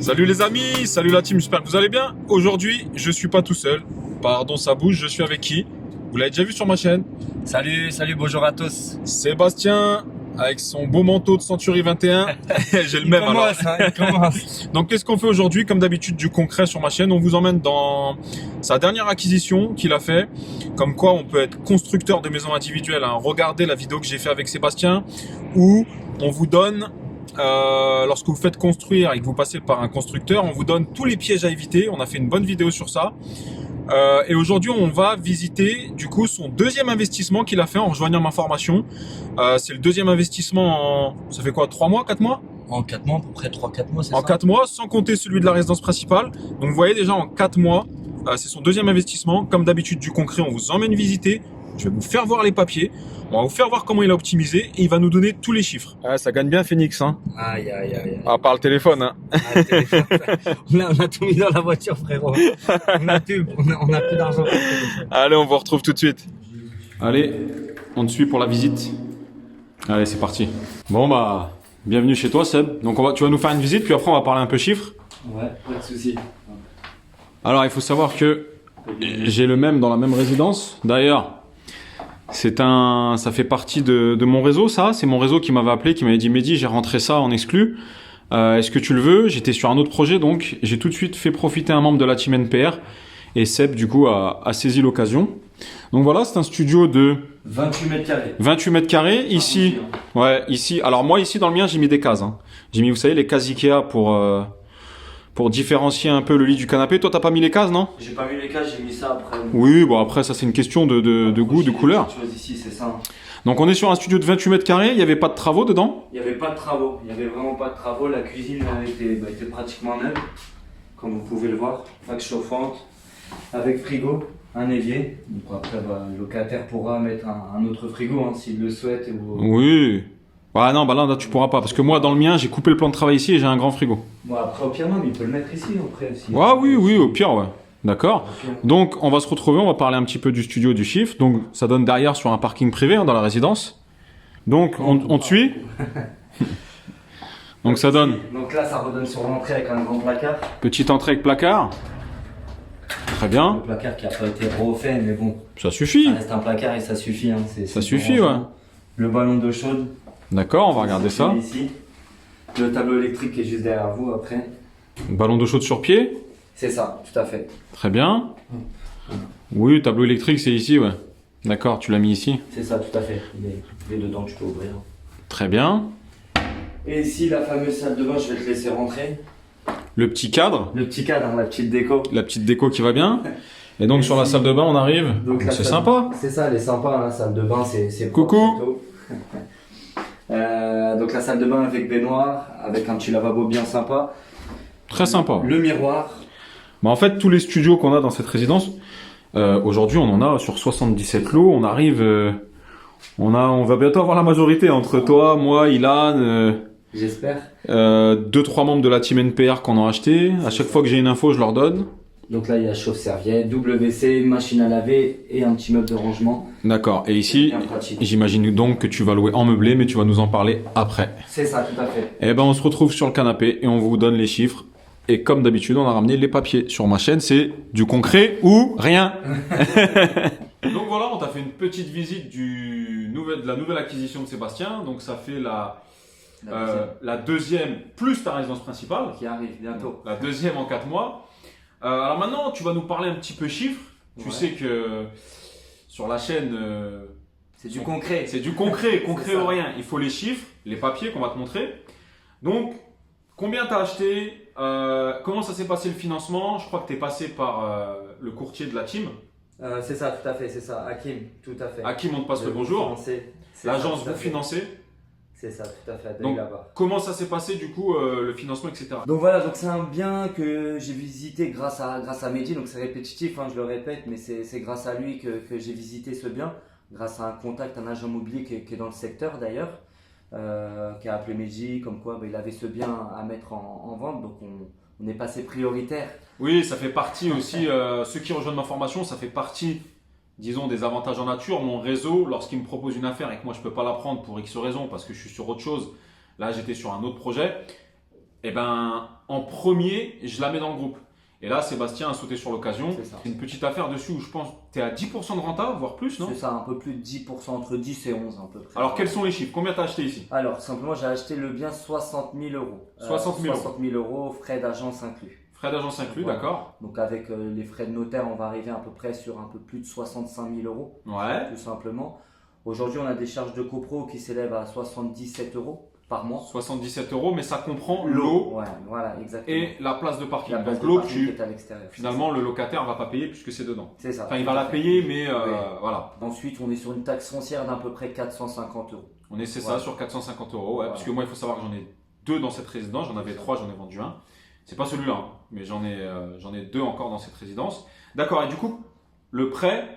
Salut les amis, salut la team, j'espère que vous allez bien. Aujourd'hui, je suis pas tout seul. Pardon, ça bouge, je suis avec qui? Vous l'avez déjà vu sur ma chaîne. Salut, bonjour à tous. Sébastien, avec son beau manteau de Century 21. J'ai le même alors. Il commence. Donc qu'est-ce qu'on fait aujourd'hui? Comme d'habitude, du concret sur ma chaîne. On vous emmène dans sa dernière acquisition qu'il a fait. Comme quoi on peut être constructeur de maisons individuelles, hein. Regardez la vidéo que j'ai fait avec Sébastien où on vous donne, lorsque vous faites construire et que vous passez par un constructeur, on vous donne tous les pièges à éviter. On a fait une bonne vidéo sur ça. Et aujourd'hui, on va visiter du coup son deuxième investissement qu'il a fait en rejoignant ma formation. C'est le deuxième investissement en, ça fait quoi, 3 mois, 4 mois? En 4 mois, à peu près 3-4 mois, c'est ça? En 4 mois, sans compter celui de la résidence principale. Donc vous voyez déjà en 4 mois, c'est son deuxième investissement. Comme d'habitude, du concret, on vous emmène visiter. Je vais vous faire voir les papiers. On va vous faire voir comment il a optimisé et il va nous donner tous les chiffres. Ah, ça gagne bien Phoenix, hein. Aïe. À part le téléphone, hein. Ah, le téléphone, on a tout mis dans la voiture, frérot. On a plus d'argent pour le téléphone. Allez, on vous retrouve tout de suite. Allez, on te suit pour la visite. Allez, c'est parti. Bon bah, bienvenue chez toi Seb. Donc tu vas nous faire une visite, puis après on va parler un peu chiffres. Ouais, pas de souci. Alors il faut savoir que j'ai le même dans la même résidence. D'ailleurs, ça fait partie de mon réseau, ça. C'est mon réseau qui m'avait appelé, qui m'avait dit Mehdi, j'ai rentré ça en exclu. Est-ce que tu le veux? J'étais sur un autre projet, donc j'ai tout de suite fait profiter un membre de la team NPR. Et Seb, du coup, a saisi l'occasion. Donc voilà, c'est un studio de 28 mètres carrés. 28 mètres carrés. Ici, ouais, ici. Alors moi, ici, dans le mien, j'ai mis des cases, hein. J'ai mis, vous savez, les cases Ikea pour différencier un peu le lit du canapé. Toi, t'as pas mis les cases, non? J'ai pas mis les cases, j'ai mis ça après. Oui, bon, après, ça, c'est une question de goût, de couleur. Ici, c'est ça. Donc on est sur un studio de 28 mètres carrés, il n'y avait pas de travaux dedans? Il n'y avait pas de travaux, il n'y avait vraiment pas de travaux. La cuisine était pratiquement neuve, comme vous pouvez le voir. Fac chauffante, avec frigo, un évier. Donc après, le locataire pourra mettre un autre frigo hein, s'il le souhaite. Oui. Ah non, bah là, tu pourras pas. Parce que moi, dans le mien, j'ai coupé le plan de travail ici et j'ai un grand frigo. Bon, après, au pire, non, mais il peut le mettre ici après. Ah oui, au pire, ouais. D'accord. Donc, on va se retrouver, on va parler un petit peu du studio, du chiffre. Donc, ça donne derrière sur un parking privé hein, dans la résidence. Donc, on te suit. Donc, ça donne. Donc là, ça redonne sur l'entrée avec un grand placard. Petite entrée avec placard. Très bien. Le placard qui n'a pas été refait, mais bon. Ça suffit. Ça reste un placard et ça suffit. Hein. Ça suffit, ouais. Le ballon d'eau chaude. D'accord, on va regarder ça. Ici. Le tableau électrique qui est juste derrière vous après. Ballon d'eau chaude sur pied. C'est ça, tout à fait. Très bien. Oui, tableau électrique, c'est ici, ouais. D'accord, tu l'as mis ici. C'est ça, tout à fait. Il est dedans, tu peux ouvrir. Très bien. Et ici, la fameuse salle de bain, je vais te laisser rentrer. Le petit cadre. Le petit cadre, hein, la petite déco. La petite déco qui va bien. Et donc, sur la salle de bain, on arrive. C'est sympa. C'est ça, elle est sympa, la salle de bain, c'est coucou. Donc la salle de bain avec baignoire, avec un petit lavabo bien sympa. Très sympa. Le miroir. Bah, en fait, tous les studios qu'on a dans cette résidence, aujourd'hui, on en a sur 77 lots. On arrive, on va bientôt avoir la majorité entre toi, moi, Ilan. J'espère. 2-3 membres de la team NPR qu'on a acheté. À chaque fois que j'ai une info, je leur donne. Donc là, il y a chauffe-serviette, WC, machine à laver et un petit meuble de rangement. D'accord. Et ici, j'imagine donc que tu vas louer en meublé, mais tu vas nous en parler après. C'est ça, tout à fait. Eh ben, on se retrouve sur le canapé et on vous donne les chiffres. Et comme d'habitude, on a ramené les papiers. Sur ma chaîne, c'est du concret ou rien. Donc voilà, on t'a fait une petite visite de la nouvelle acquisition de Sébastien. Donc ça fait la deuxième plus ta résidence principale. Qui arrive bientôt. La deuxième en 4 mois. Alors maintenant, tu vas nous parler un petit peu chiffres. Tu sais que sur la chaîne... c'est du concret. C'est du concret, concret ou rien. Il faut les chiffres, les papiers qu'on va te montrer. Donc, combien tu as acheté? Comment ça s'est passé le financement? Je crois que tu es passé par le courtier de la team. C'est ça, tout à fait, c'est ça. Hakim, tout à fait. Hakim, on te passe le bonjour. L'agence vous financez. C'est ça, tout à fait. Donc, comment ça s'est passé du coup, le financement, etc. Donc voilà, donc c'est un bien que j'ai visité grâce à Mehdi, donc c'est répétitif, hein, je le répète, mais c'est grâce à lui que j'ai visité ce bien, grâce à un contact, un agent immobilier qui est dans le secteur d'ailleurs, qui a appelé Mehdi, comme quoi il avait ce bien à mettre en vente, donc on est passé prioritaire. Oui, ça fait partie aussi, ceux qui rejoignent ma formation, ça fait partie, disons, des avantages en nature. Mon réseau, lorsqu'il me propose une affaire et que moi je ne peux pas la prendre pour X raisons parce que je suis sur autre chose, là j'étais sur un autre projet, eh ben, en premier, je la mets dans le groupe. Et là, Sébastien a sauté sur l'occasion. C'est ça. C'est une petite affaire dessus où je pense que tu es à 10% de renta, voire plus, non? C'est ça, un peu plus de 10%, entre 10 et 11 à peu près. Alors, quels sont les chiffres? Combien tu as acheté ici? Alors, simplement, j'ai acheté le bien 60 000 euros. 60 000 euros. 60 000 euros, frais d'agence inclus. Frais d'agence inclus, Voilà. d'accord. Donc, avec les frais de notaire, on va arriver à peu près sur un peu plus de 65 000 euros, Ouais. tout simplement. Aujourd'hui, on a des charges de copro qui s'élèvent à 77 euros par mois. 77 euros, mais ça comprend l'eau Ouais, voilà, exactement. et la place de parking. La place Donc de l'eau, parking qui est à l'extérieur. finalement, le locataire ne va pas payer puisque c'est dedans. C'est ça. Enfin, il va la payer, mais Oui. voilà. Ensuite, on est sur une taxe foncière d'à peu près 450 euros. C'est Voilà. ça, sur 450 euros. Ouais, Voilà. Parce que moi, il faut savoir que j'en ai 2 dans cette résidence. J'en avais 3, j'en ai vendu un. C'est pas celui-là, hein, mais j'en ai 2 encore dans cette résidence. D'accord, et du coup, le prêt,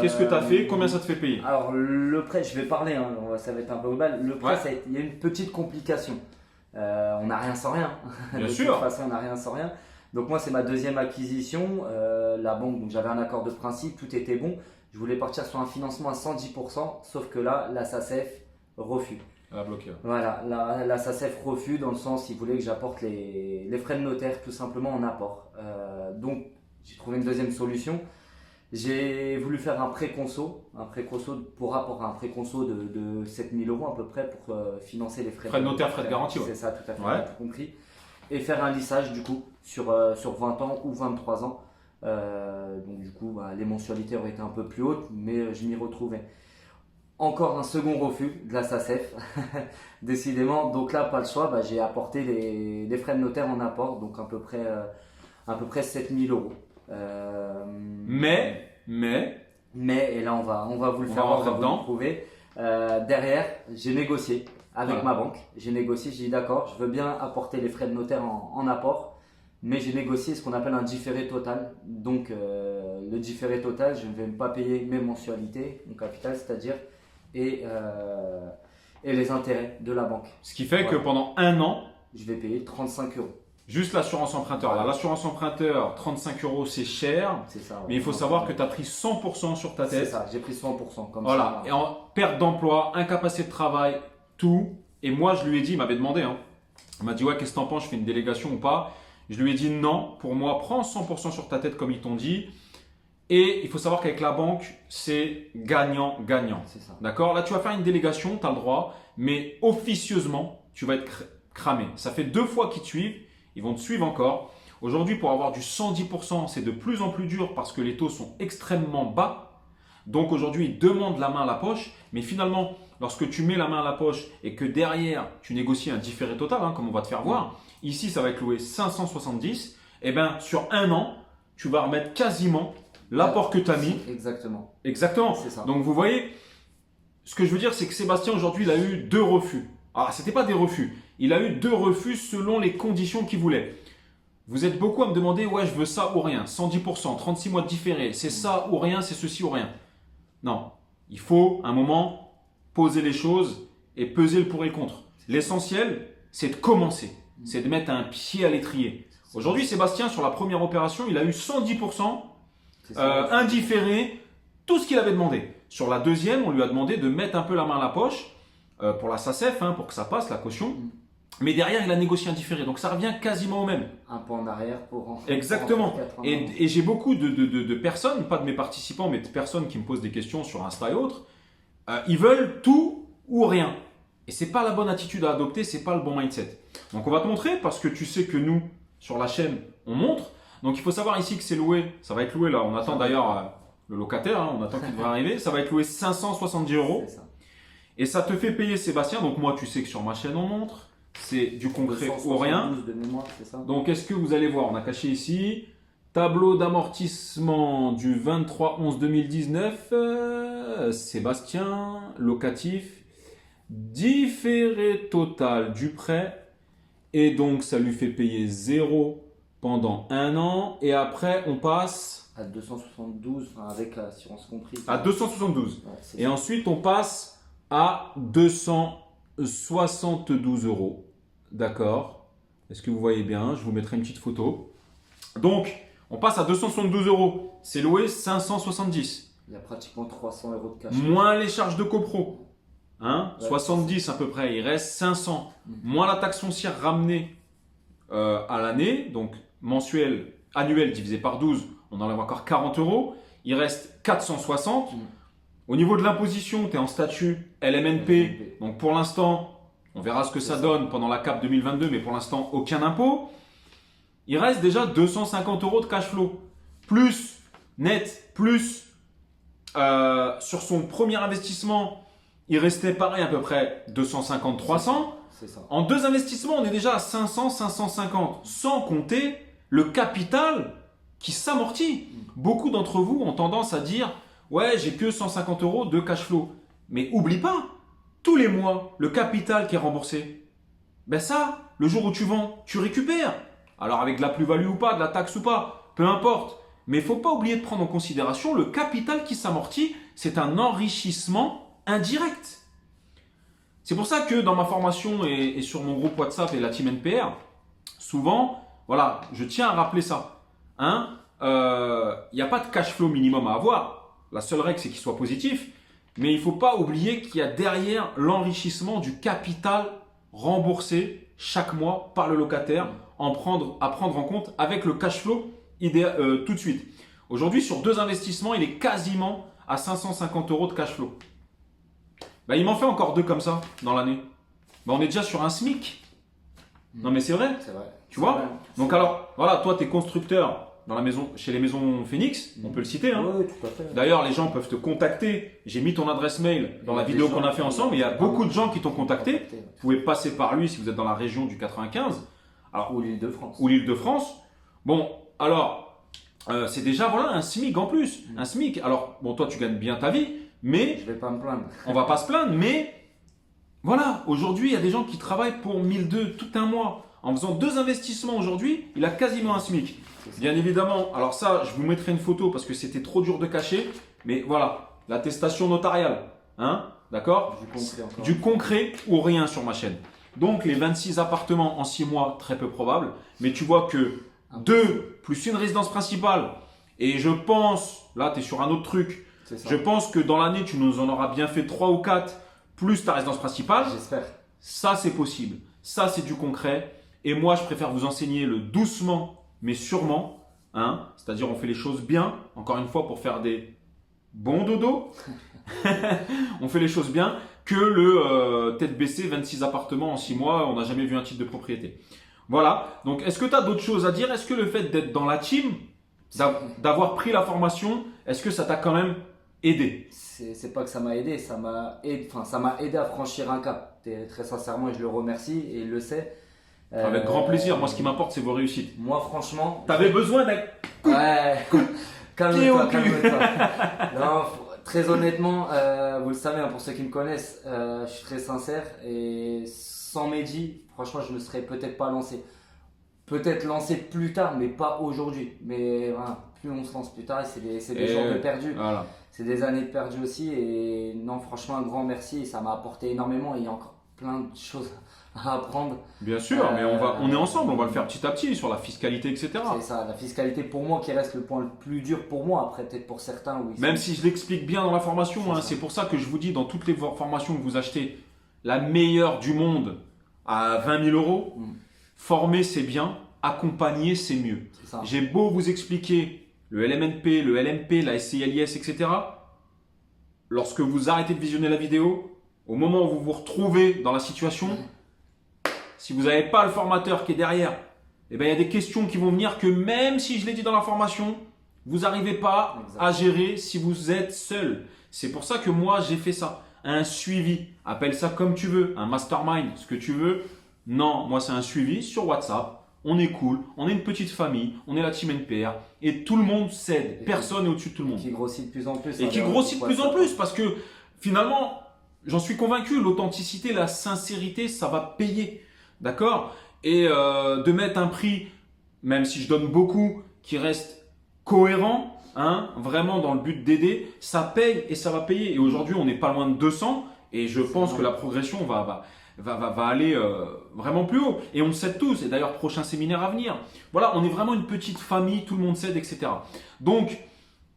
qu'est-ce que tu as fait? Combien ça te fait payer? Alors, le prêt, je vais parler, hein, ça va être un peu global. Le prêt, Ouais. il y a une petite complication. On n'a rien sans rien. Bien De sûr. toute façon, on n'a rien sans rien. Donc, moi, c'est ma deuxième acquisition. La banque, donc j'avais un accord de principe, tout était bon. Je voulais partir sur un financement à 110%, sauf que là, la SACEF refuse. Elle a bloqué. Voilà, la SACEF refuse dans le sens, il voulait que j'apporte les frais de notaire tout simplement en apport. Donc, j'ai trouvé une deuxième solution. J'ai voulu faire un préconso pour rapport à un préconso de 7 000 euros à peu près pour financer les frais Frais de notaire, frais de garantie, ouais. C'est ça, tout à fait, Ouais. on a tout compris. Et faire un lissage du coup sur 20 ans ou 23 ans. Donc du coup, les mensualités auraient été un peu plus hautes, mais je m'y retrouvais. Encore un second refus de la SACEF, décidément. Donc là, pas le choix, j'ai apporté les frais de notaire en apport, donc à peu près 7 000 euros. Mais, et là, on va vous le On faire, va rentrer vous le dedans. prouver. Derrière, j'ai négocié avec Voilà. ma banque. J'ai dit d'accord, je veux bien apporter les frais de notaire en apport, mais j'ai négocié ce qu'on appelle un différé total. Donc, le différé total, je ne vais pas payer mes mensualités, mon capital, c'est-à-dire, et les intérêts de la banque. ce qui fait que Voilà. pendant un an, Je vais payer 35 euros. juste l'assurance emprunteur. Voilà. Là, l'assurance emprunteur, 35 euros, c'est cher. C'est ça. Mais il faut savoir que tu as pris 100% sur ta C'est tête. ça, j'ai pris 100% comme Voilà. ça. Et en perte d'emploi, incapacité de travail, tout. Et moi, je lui ai dit, il m'avait demandé, hein. Il m'a dit, ouais, qu'est-ce que t'en penses, je fais une délégation ou pas? Je lui ai dit, non, pour moi, prends 100% sur ta tête comme ils t'ont dit. Et il faut savoir qu'avec la banque, c'est gagnant-gagnant. C'est ça. D'accord? Là, tu vas faire une délégation, tu as le droit, mais officieusement, tu vas être cramé. Ça fait 2 fois qu'ils te suivent, ils vont te suivre encore. Aujourd'hui, pour avoir du 110%, c'est de plus en plus dur parce que les taux sont extrêmement bas. Donc aujourd'hui, ils demandent la main à la poche, mais finalement, lorsque tu mets la main à la poche et que derrière, tu négocies un différé total, hein, comme on va te faire voir, ici, ça va être loué 570, et bien sur un an, tu vas remettre quasiment l'apport que tu as mis. Exactement. Exactement. C'est ça. Donc vous voyez, ce que je veux dire, c'est que Sébastien aujourd'hui, il a eu 2 refus. Ah, c'était pas des refus. Il a eu 2 refus selon les conditions qu'il voulait. Vous êtes beaucoup à me demander, ouais, je veux ça ou rien, 110%, 36 mois de différé, c'est ça ou rien, c'est ceci ou rien. Non, il faut un moment poser les choses et peser le pour et le contre. L'essentiel, c'est de commencer, c'est de mettre un pied à l'étrier. Aujourd'hui, Sébastien, sur la première opération, il a eu 110%, C'est ça. indifféré, tout ce qu'il avait demandé. Sur la deuxième, on lui a demandé de mettre un peu la main à la poche pour la SACEF, hein, pour que ça passe, la caution. Mais derrière, il a négocié un différé. Donc ça revient quasiment au même. Un pas en arrière pour en Exactement. pour en faire 80. Et j'ai beaucoup de personnes, pas de mes participants, mais de personnes qui me posent des questions sur Insta et autres. Ils veulent tout ou rien. Et c'est pas la bonne attitude à adopter, c'est pas le bon mindset. Donc on va te montrer parce que tu sais que nous, sur la chaîne, on montre. Donc il faut savoir ici que c'est loué. Ça va être loué là. On attend d'ailleurs le locataire, hein, on attend qu'il devrait arriver. Ça va être loué 570 euros. C'est ça. Et ça te fait payer Sébastien. Donc moi, tu sais que sur ma chaîne, on montre. C'est du concret ou rien. 272 de mémoire, c'est ça. Donc, est-ce que vous allez voir, on a caché ici, tableau d'amortissement du 23/11/2019, Sébastien, locatif, différé total du prêt, et donc ça lui fait payer 0 pendant un an, et après on passe À 272, enfin, avec l'assurance comprise. à 272. Ouais, c'est Et ça. ensuite, on passe à 272 euros. D'accord? Est-ce que vous voyez bien? Je vous mettrai une petite photo. Donc, on passe à 272 euros. C'est loué 570. Il y a pratiquement 300 euros de cash. Moins les charges de copro. Hein? Ouais. 70 à peu près. Il reste 500. Mhm. Moins la taxe foncière ramenée à l'année, donc mensuel, annuel divisé par 12, on enlève encore 40 euros. Il reste 460. Au niveau de l'imposition, tu es en statut LMNP. Donc pour l'instant, on verra ce que ça donne pendant la CAP 2022, mais pour l'instant, aucun impôt. Il reste déjà 250 euros de cash flow. Plus net, plus sur son premier investissement, il restait pareil à peu près 250-300. C'est ça. En 2 investissements, on est déjà à 500-550, sans compter le capital qui s'amortit. Beaucoup d'entre vous ont tendance à dire « Ouais, j'ai que 150 euros de cash flow ». Mais oublie pas, tous les mois, le capital qui est remboursé, ben ça, le jour où tu vends, tu récupères. Alors avec de la plus-value ou pas, de la taxe ou pas, peu importe. Mais il ne faut pas oublier de prendre en considération le capital qui s'amortit, c'est un enrichissement indirect. C'est pour ça que dans ma formation et sur mon groupe WhatsApp et la team NPR, souvent, voilà, je tiens à rappeler ça. Hein, y a pas de cash flow minimum à avoir. La seule règle, c'est qu'il soit positif. Mais il ne faut pas oublier qu'il y a derrière l'enrichissement du capital remboursé chaque mois par le locataire à prendre en compte avec le cash flow tout de suite. Aujourd'hui, sur 2 investissements, il est quasiment à 550 euros de cash flow. Ben, il m'en fait encore 2 comme ça dans l'année. Ben, on est déjà sur un SMIC. Non mais c'est vrai. C'est vrai. Tu vois? Donc alors, voilà, toi tu es constructeur dans la maison, chez les maisons Phoenix, on peut le citer. Hein. Oui, tout à fait. D'ailleurs, les gens peuvent te contacter. J'ai mis ton adresse mail dans la vidéo qu'on a fait ensemble. Il y a beaucoup de gens qui t'ont contacté. Vous pouvez passer par lui si vous êtes dans la région du 95. Alors, ou l'Île-de-France. Ou l'Île-de-France. Bon, alors, c'est déjà voilà, un SMIC en plus. Un SMIC. Alors, bon, toi tu gagnes bien ta vie, mais… Je vais pas me plaindre. On va pas se plaindre, mais… Voilà, aujourd'hui, il y a des gens qui travaillent pour 1002 tout un mois. En faisant 2 investissements aujourd'hui, il a quasiment un SMIC. Bien évidemment, alors ça, je vous mettrai une photo parce que c'était trop dur de cacher. Mais voilà, l'attestation notariale. Hein, d'accord? Du concret ou rien sur ma chaîne. Donc, les 26 appartements en 6 mois, très peu probable. Mais tu vois que 2 plus une résidence principale. Et je pense, là, tu es sur un autre truc. Je pense que dans l'année, tu nous en auras bien fait 3 ou 4 plus ta résidence principale. J'espère. Ça, c'est possible. Ça, c'est du concret. Et moi, je préfère vous enseigner le doucement, mais sûrement. Hein, c'est-à-dire, on fait les choses bien. Encore une fois, pour faire des bons dodos. On fait les choses bien que le tête baissée, 26 appartements en 6 mois. On n'a jamais vu un titre de propriété. Voilà. Donc, est-ce que tu as d'autres choses à dire? Est-ce que le fait d'être dans la team, d'avoir pris la formation, est-ce que ça t'a quand même aidé? C'est pas que ça m'a aidé, ça m'a aidé à franchir un cap. Très sincèrement, je le remercie et il le sait. Avec grand plaisir. Moi, ce qui m'importe, c'est vos réussites. Moi, franchement. T'avais besoin d'un coup. Ouais. Calme-toi. Non, très honnêtement, vous le savez, hein, pour ceux qui me connaissent, je suis très sincère et sans Mehdi, franchement, je me serais peut-être pas lancé. Peut-être lancé plus tard, mais pas aujourd'hui. Mais voilà, plus on se lance plus tard, c'est des jours de perdus. Voilà. C'est des années de perdus aussi. Et non, franchement, un grand merci. Ça m'a apporté énormément. Et il y a encore plein de choses à apprendre. Bien sûr, mais on est ensemble. On va le faire petit à petit sur la fiscalité, etc. C'est ça, la fiscalité pour moi qui reste le point le plus dur pour moi. Après, peut-être pour certains, oui. Même si je l'explique bien dans la formation, c'est pour ça que je vous dis dans toutes les formations que vous achetez, la meilleure du monde à 20 000 euros. Former, c'est bien. Accompagner, c'est mieux. J'ai beau vous expliquer le LMNP, le LMP, la SCILIS, etc. Lorsque vous arrêtez de visionner la vidéo, au moment où vous vous retrouvez dans la situation, si vous n'avez pas le formateur qui est derrière, eh ben, il y a des questions qui vont venir que même si je l'ai dit dans la formation, vous n'arrivez pas à gérer si vous êtes seul. C'est pour ça que moi, j'ai fait ça. Un suivi, appelle ça comme tu veux, un mastermind, ce que tu veux. Non, moi, c'est un suivi sur WhatsApp. On est cool, on est une petite famille, on est la team NPR et tout le monde s'aide. Personne n'est au-dessus de tout le monde. Qui grossit de plus en plus. Et qui grossit de plus en plus parce que finalement, j'en suis convaincu, l'authenticité, la sincérité, ça va payer. D'accord? Et de mettre un prix, même si je donne beaucoup, qui reste cohérent, hein, vraiment dans le but d'aider, ça paye et ça va payer. Et aujourd'hui, on n'est pas loin de 200 et je pense que la progression va aller vraiment plus haut. Et on le sait tous. Et d'ailleurs, prochain séminaire à venir. Voilà, on est vraiment une petite famille, tout le monde s'aide, etc. Donc,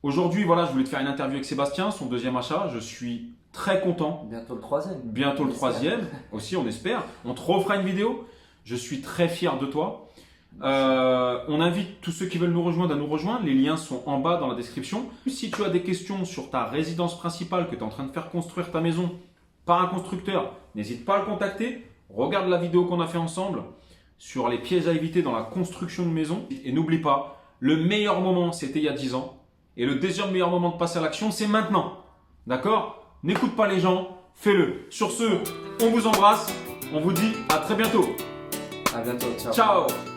aujourd'hui, voilà, je voulais te faire une interview avec Sébastien, son 2e achat. Je suis très content. Bientôt le 3e. Bientôt le 3e aussi, on espère. On te refera une vidéo. Je suis très fier de toi. On invite tous ceux qui veulent nous rejoindre à nous rejoindre. Les liens sont en bas dans la description. Si tu as des questions sur ta résidence principale, que tu es en train de faire construire ta maison par un constructeur, n'hésite pas à le contacter. Regarde la vidéo qu'on a fait ensemble sur les pièges à éviter dans la construction de maison. Et n'oublie pas, le meilleur moment, c'était il y a 10 ans. Et le deuxième meilleur moment de passer à l'action, c'est maintenant. D'accord? N'écoute pas les gens, fais-le. Sur ce, on vous embrasse. On vous dit à très bientôt. À bientôt. Ciao. Ciao.